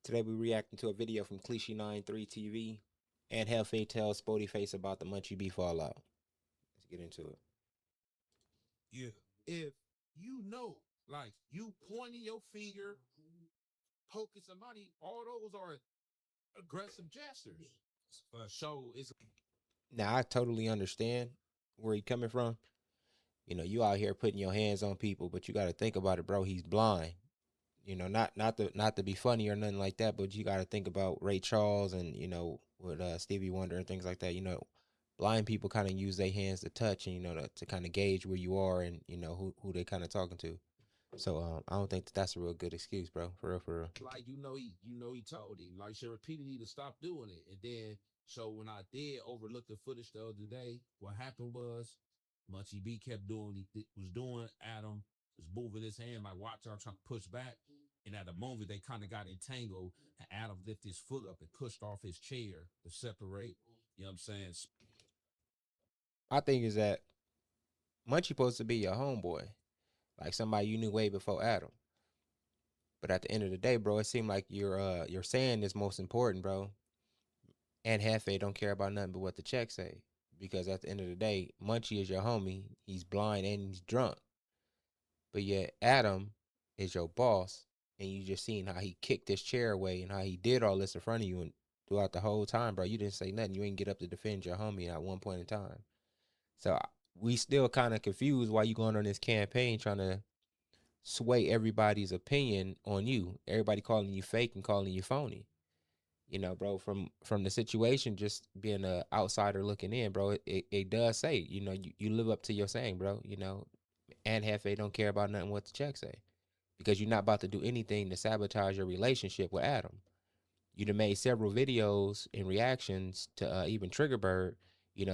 Today we reacting to a video from Cliche 93 TV and Jefe tells Spody Face about the Munchie B fallout. Let's get into it. Yeah. If you know, like you pointing your finger, poking somebody, all those are aggressive gestures. So it's Now I totally understand where he coming from. You know, you out here putting your hands on people, but you got to think about it, bro. He's blind. You know, not to be funny or nothing like that, but you got to think about Ray Charles and with Stevie Wonder and things like that. You know, blind people kind of use their hands to touch and to kind of gauge where you are and who they kind of talking to. So I don't think that's a real good excuse, bro. For real, for real. like he told him, like she repeatedly to stop doing it. And then so when I did overlook the footage the other day, what happened was Munchie B kept doing was doing Adam was moving his hand like watch her trying to push back. And at the moment they kind of got entangled and Adam lifted his foot up and pushed off his chair to separate. You know what I'm saying? My thing is that Munchie supposed to be your homeboy, like somebody you knew way before Adam. But at the end of the day, bro, it seemed like your saying is most important, bro. And Hefe don't care about nothing but what the check say. Because at the end of the day, Munchie is your homie. He's blind and he's drunk. But yet Adam is your boss, and you just seen how he kicked this chair away and how he did all this in front of you and throughout the whole time, bro. You didn't say nothing. You ain't get up to defend your homie at one point in time. So we still kind of confused why you going on this campaign trying to sway everybody's opinion on you. Everybody calling you fake and calling you phony. You know, bro, from the situation, just being an outsider looking in, bro, it does say, you live up to your saying, bro, and Hefe don't care about nothing what the check say. Because you're not about to do anything to sabotage your relationship with Adam. You done made several videos and reactions to even Triggerbird,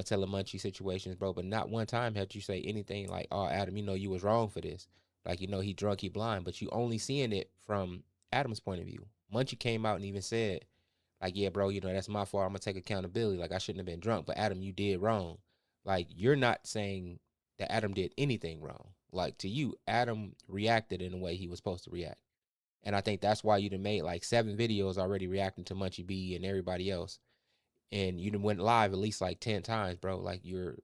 telling Munchie situations, bro. But not one time had you say anything like, "Oh, Adam, you was wrong for this." Like, he drunk, he blind. But you only seeing it from Adam's point of view. Munchie came out and even said, like, "Yeah, bro, that's my fault. I'm gonna take accountability. Like, I shouldn't have been drunk. But Adam, you did wrong." Like, you're not saying that Adam did anything wrong. Like, to you, Adam reacted in the way he was supposed to react. And I think that's why you done made like 7 videos already reacting to Munchie B and everybody else. And you done went live at least like 10 times, bro. Like you're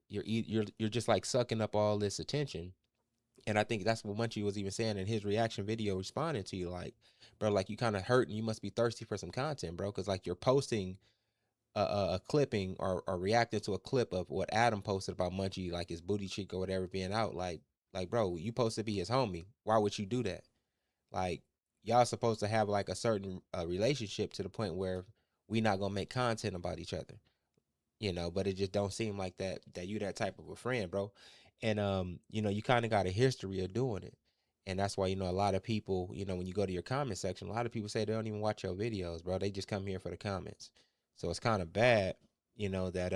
just like sucking up all this attention. And I think that's what Munchie was even saying in his reaction video responding to you. Like, bro, like you kind of hurt and you must be thirsty for some content, bro. Cause like you're posting a clipping or reacting to a clip of what Adam posted about Munchie, like his booty cheek or whatever being out. Like, bro, you supposed to be his homie. Why would you do that? Like, y'all supposed to have like a certain relationship to the point where we not gonna make content about each other, but it just don't seem like that you that type of a friend, bro. And you kind of got a history of doing it. And that's why, a lot of people, when you go to your comment section, a lot of people say they don't even watch your videos, bro. They just come here for the comments. So it's kind of bad, that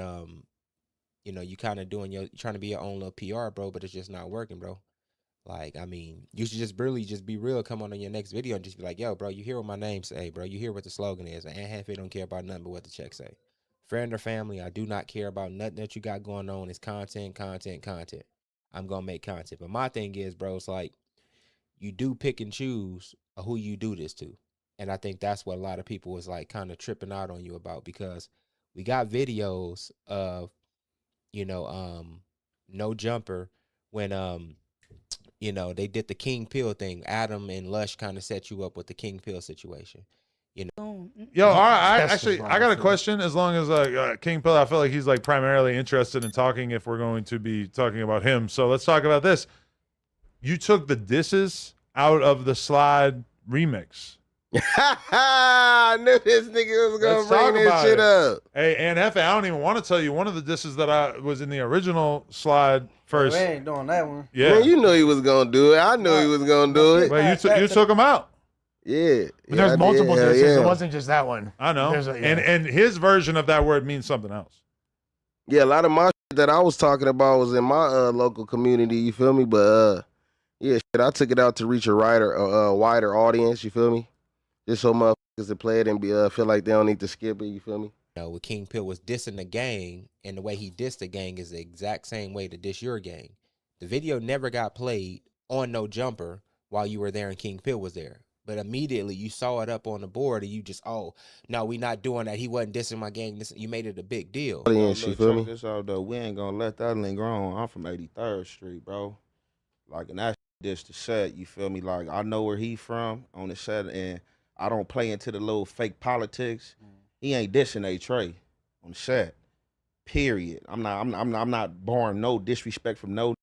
you kind of doing your trying to be your own little PR, bro, but it's just not working, bro. Like, I mean, you should just really just be real. Come on your next video and just be like, yo, bro, you hear what my name say, bro. You hear what the slogan is. And half it don't care about nothing but what the check say. Friend or family, I do not care about nothing that you got going on. It's content, content, content. I'm going to make content. But my thing is, bro, it's like you do pick and choose who you do this to. And I think that's what a lot of people was like kind of tripping out on you about because we got videos of, no jumper when, they did the King Pill thing. Adam and Lush kind of set you up with the King Pill situation. Yo, I got a question. As long as King Pill, I feel like he's like primarily interested in talking if we're going to be talking about him. So let's talk about this. You took the disses out of the Slide remix. I knew this nigga was gonna bring this shit up. Hey, and Jefe, I don't even want to tell you one of the disses that I was in the original Slide first. We ain't doing that one. Yeah, man, you knew he was gonna do it. I knew he was gonna do it. But you took him out. Yeah, But there's multiple disses. yeah. It wasn't just that one. I know. And his version of that word means something else. Yeah, a lot of my shit that I was talking about was in my local community. You feel me? But yeah, shit, I took it out to reach a wider audience. You feel me? Just so motherfuckers to play it and be feel like they don't need to skip it. You feel me? With King Pill was dissing the gang, and the way he dissed the gang is the exact same way to diss your gang. The video never got played on No Jumper while you were there and King Pill was there. But immediately you saw it up on the board and you just, oh, no, we not doing that. He wasn't dissing my gang. You made it a big deal. Audience, you Look, feel check me? this out though. We ain't gonna let that linger on. I'm from 83rd Street, bro. Like, and that's just the set. You feel me? Like, I know where he from on the set, and I don't play into the little fake politics. He ain't dissing A Trey on the set. Period. I'm not barring no disrespect from no.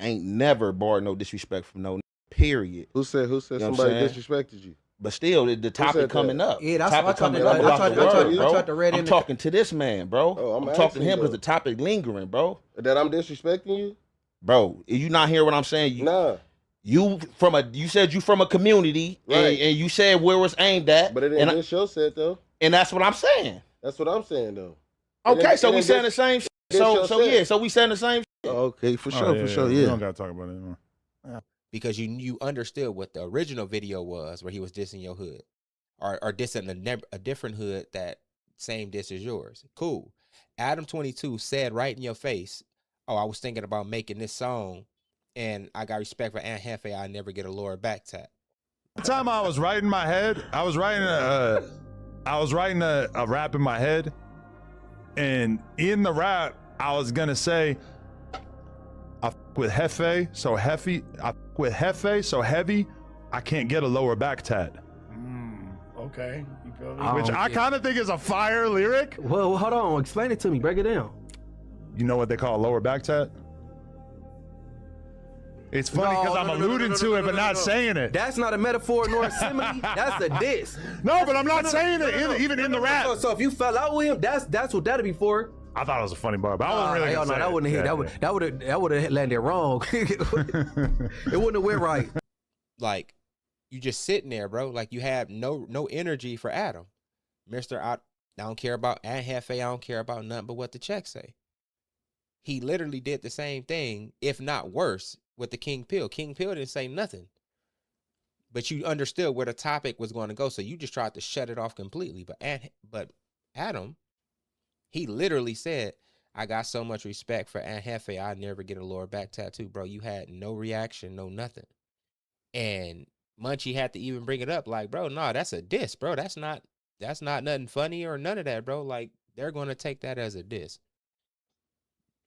Ain't never barred no disrespect from no. Period. Who said You know what I'm somebody saying? disrespected you? But still, the topic coming up. Yeah, that's Topic what I coming tried up to- I about tried- the I tried- word, I bro. tried to read I'm in the- talking to this man, bro. Oh, I'm I'm talking to asking him you, because though. the topic lingering, bro. That I'm disrespecting you? Bro, you not hear what I'm saying? Nah. You said you from a community, Right. and you said where it's aimed at, But it ain't this show set though. and that's what I'm saying. That's what I'm saying though. Okay, It so we ain't saying the this- same shit. this So your so set. yeah, so we saying the same shit. Oh, okay, for Oh, sure, yeah, for sure, We yeah. don't gotta talk about it anymore. Because you understood what the original video was where he was dissing your hood. Or dissing a different hood that same diss as yours. Cool. Adam 22 said right in your face, oh, I was thinking about making this song and I got respect for Aunt Jefe. I never get a lower back tap. The time I was writing my head, I was writing a rap in my head, and in the rap, I was gonna say, I f with Jefe, so heavy. I f with Jefe, so heavy, I can't get a lower back tat. Okay. You feel me? Which I kind of think is a fire lyric. Well, hold on. Explain it to me. Break it down. You know what they call a lower back tat? It's funny because I'm alluding to it, but not saying it. That's not a metaphor nor a simile. That's a diss. No, but I'm not saying it even in the rap. So if you fell out with him, that's what that'd be for. I thought it was a funny bar, but I wasn't really Hell gonna no, say that it. wouldn't hit. Yeah, That would have landed wrong. It wouldn't have went right. Like, you just sitting there, bro. Like, you have no energy for Adam. Mr. I don't care about Aunt Jefe. I don't care about nothing but what the checks say. He literally did the same thing, if not worse, with the King Pill. King Pill didn't say nothing. But you understood where the topic was going to go, so you just tried to shut it off completely. But Adam, he literally said, I got so much respect for Aunt Jefe, I'd never get a lower back tattoo, bro. You had no reaction, no nothing. And Munchie had to even bring it up, like, bro, no, that's a diss, bro. That's not nothing funny or none of that, bro. Like, they're going to take that as a diss.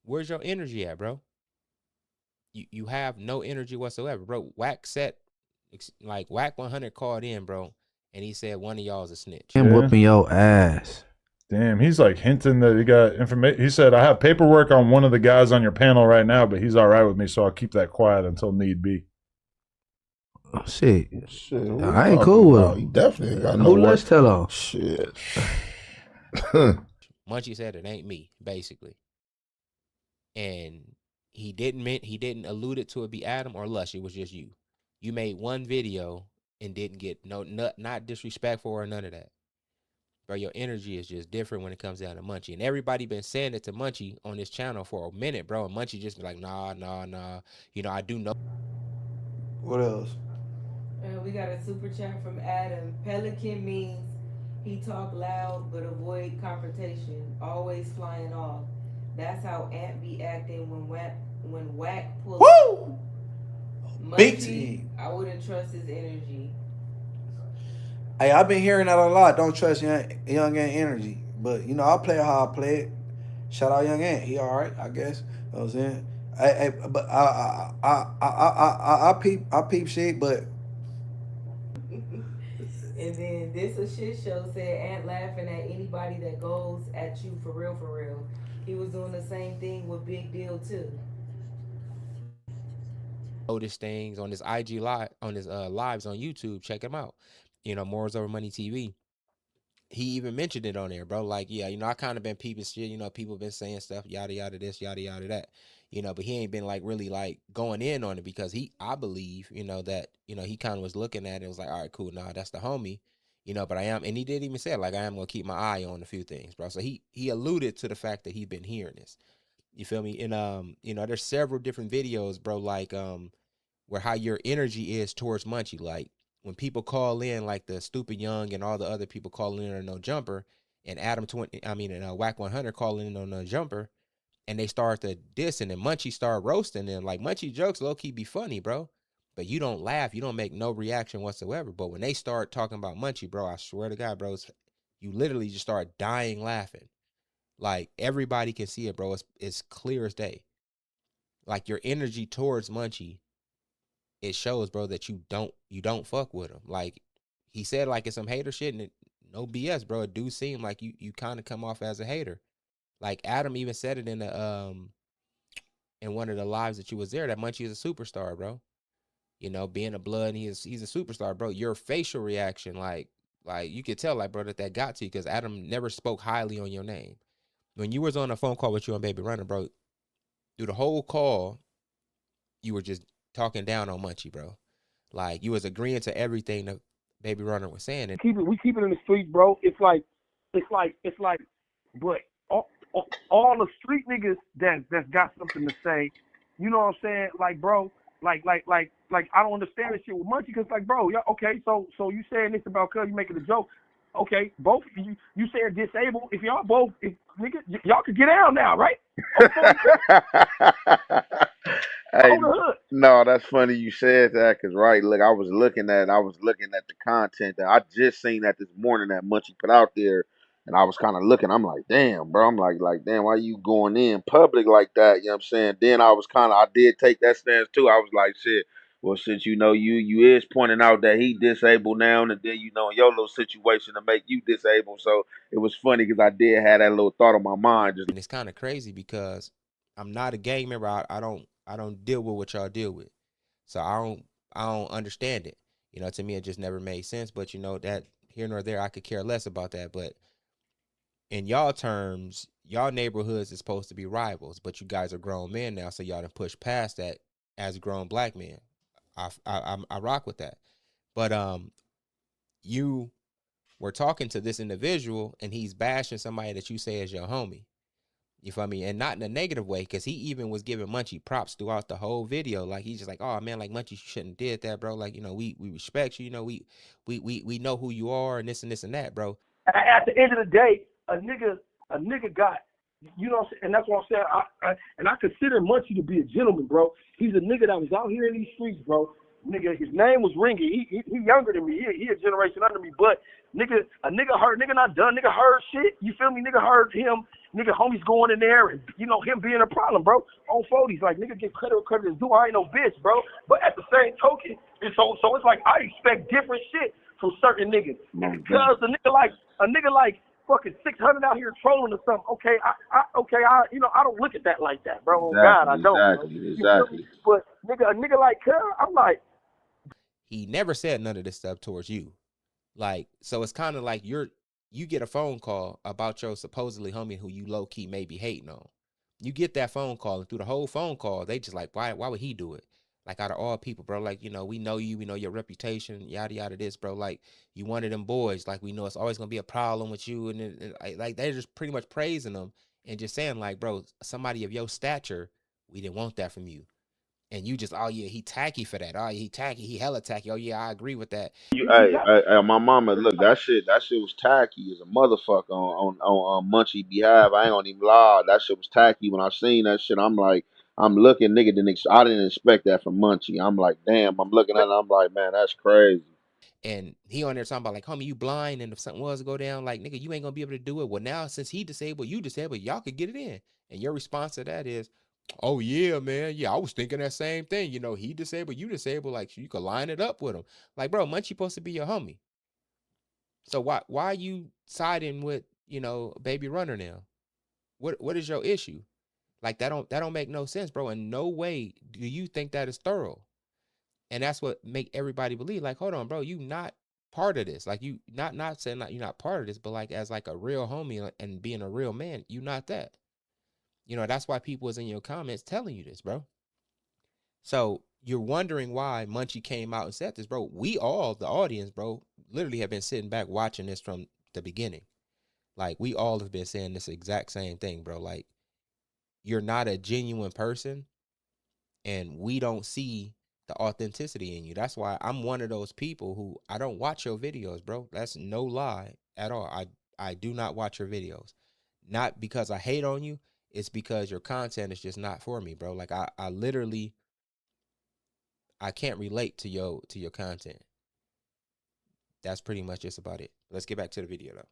Where's your energy at, bro? You have no energy whatsoever, bro. Whack 100 called in, bro, and he said one of y'all is a snitch. I'm whooping your ass. Damn, he's like hinting that he got information. He said, I have paperwork on one of the guys on your panel right now, but he's all right with me, so I'll keep that quiet until need be. Oh, shit. Shit, I ain't cool with him. You definitely ain't got no Who work. let's tell on? Shit. Munchie said it ain't me, basically. And he didn't allude it to it be Adam or Lush. It was just you. You made one video and didn't get not disrespectful or none of that. Bro, your energy is just different when it comes down to Munchie. And everybody been saying it to Munchie on this channel for a minute, bro. And Munchie just be like, nah. You know, I do know. What else? We got a super chat from Adam. Pelican means he talk loud but avoid confrontation, always flying off. That's how Ant be acting when Whack pulls. Woo! Big Munchie, team. I wouldn't trust his energy. Hey, I've been hearing that a lot. Don't trust young Ant energy. But, you know, I play how I play it. Shout out Young Ant. He all right, I guess. You know what I'm saying? But I peep shit, but And then this a shit show said Ant laughing at anybody that goes at you for real, for real. He was doing the same thing with Big Deal too. Notice things on his IG live, on his lives on YouTube. Check him out. You know, Morals Over Money TV. He even mentioned it on there, bro. Like, yeah, you know, I kind of been peeping shit. You know, people been saying stuff, yada yada this, yada yada that. You know, but he ain't been like really like going in on it because I believe, you know, that, you know, he kind of was looking at it and was like, all right, cool, nah, that's the homie. You know, but and he did even say, like, I am gonna keep my eye on a few things, bro. So he alluded to the fact that he's been hearing this. You feel me? And you know, there's several different videos, bro, like where how your energy is towards Munchie. Like when people call in, like the Stupid Young and all the other people calling in on No Jumper, and Whack 100 calling in on No Jumper, and they start to diss, and then Munchie start roasting them. Like Munchie jokes low key be funny, bro. but you don't laugh, you don't make no reaction whatsoever. But when they start talking about Munchie, bro, I swear to God, bro, you literally just start dying laughing. Like everybody can see it, bro. It's clear as day. Like your energy towards Munchie, it shows, bro, that you don't fuck with him. Like he said, like it's some hater shit, and no BS, bro. It do seem like you kind of come off as a hater. Like Adam even said it in one of the lives that you was there, that Munchie is a superstar, bro. You know, being a blood, he's a superstar, bro. Your facial reaction, like you could tell, like, bro, that got to you, because Adam never spoke highly on your name. When you was on a phone call with you and Baby Runner, bro, through the whole call, you were just talking down on Munchie, bro. Like you was agreeing to everything that Baby Runner was saying. And We keep it in the streets, bro. It's like, but all the street niggas that's got something to say, you know what I'm saying? Like, bro, like I don't understand this shit with Munchie, because like, bro, yeah, okay, so you saying this about cuz you making a joke. Okay, both of you said disabled. If y'all both, if nigga, y'all could get down now, right? Hey, no, that's funny you said that, because right, look, I was looking at the content that I just seen that this morning that Munchie put out there, and I was kind of looking. I'm like, damn, bro. I'm like, damn, why you going in public like that? You know what I'm saying? Then I did take that stance too. I was like, shit. Well, since you is pointing out that he disabled now, and then in your little situation to make you disabled, so it was funny because I did have that little thought on my mind. And it's kind of crazy because I'm not a gang member. I don't deal with what y'all deal with, so I don't understand it. You know, to me, it just never made sense. But you know, that here nor there, I could care less about that. But in y'all terms, y'all neighborhoods is supposed to be rivals, but you guys are grown men now, so y'all done push past that as grown black men. I rock with that. But you were talking to this individual, and he's bashing somebody that you say is your homie. You feel me? And not in a negative way, because he even was giving Munchie props throughout the whole video. Like he's just like, oh man, like Munchie, you shouldn't did that, bro. Like, you know, we respect you. You know, we know who you are, and this and that, bro. At the end of the day, a nigga got, you know what I'm saying? And that's what I'm saying. I consider Munchie to be a gentleman, bro. He's a nigga that was out here in these streets, bro. Nigga, his name was Ringy. He younger than me. He a generation under me. But a nigga heard, nigga not done. Nigga heard shit. You feel me? Nigga heard him. Nigga, homies going in there, and you know him being a problem, bro. On 40s, like nigga get credit is due. I ain't no bitch, bro. But at the same token, and so it's like I expect different shit from certain niggas. Because a nigga like fucking 600 out here trolling or something. Okay, I don't look at that like that, bro. Exactly, God, I don't. Exactly. But a nigga like cuz, I'm like, he never said none of this stuff towards you. Like, so it's kind of like you get a phone call about your supposedly homie who you low key may be hating on. You get that phone call, and through the whole phone call, they just like, why would he do it? Like, out of all people, bro, like, you know, we know you, we know your reputation, yada yada this, bro. Like, you one of them boys, like, we know it's always gonna be a problem with you, and like they're just pretty much praising them and just saying like, bro, somebody of your stature, we didn't want that from you. And you just, oh yeah, he tacky for that. Oh, he tacky, he hella tacky. Oh yeah, I agree with that. My mama, look, that shit was tacky as a motherfucker on Munchie behalf. I ain't gonna even lie, that shit was tacky. When I seen that shit, I'm like, I'm looking, nigga, I didn't expect that from Munchie. I'm like, damn, I'm looking at it, I'm like, man, that's crazy. And he on there talking about like, homie, you blind, and if something was to go down, like, nigga, you ain't gonna be able to do it. Well, now since he disabled, you disabled, y'all could get it in. And your response to that is, oh yeah, man, yeah, I was thinking that same thing. You know, he disabled, you disabled, like you could line it up with him. Like, bro, Munchie supposed to be your homie. So why are you siding with, you know, Baby Runner now? What is your issue? Like that don't make no sense, bro. In no way do you think that is thorough. And that's what make everybody believe, like, hold on, bro, you not part of this. Like, you not saying that you're not part of this, but like as like a real homie and being a real man, you not that. You know, that's why people was in your comments telling you this, bro. So you're wondering why Munchie came out and said this, bro. We all, the audience, bro, literally have been sitting back watching this from the beginning. Like, we all have been saying this exact same thing, bro. Like, you're not a genuine person, and we don't see the authenticity in you. That's why I'm one of those people who I don't watch your videos, bro. That's no lie at all. I do not watch your videos. Not because I hate on you, it's because your content is just not for me, bro. Like I literally I can't relate to your content. That's pretty much just about it. Let's get back to the video though.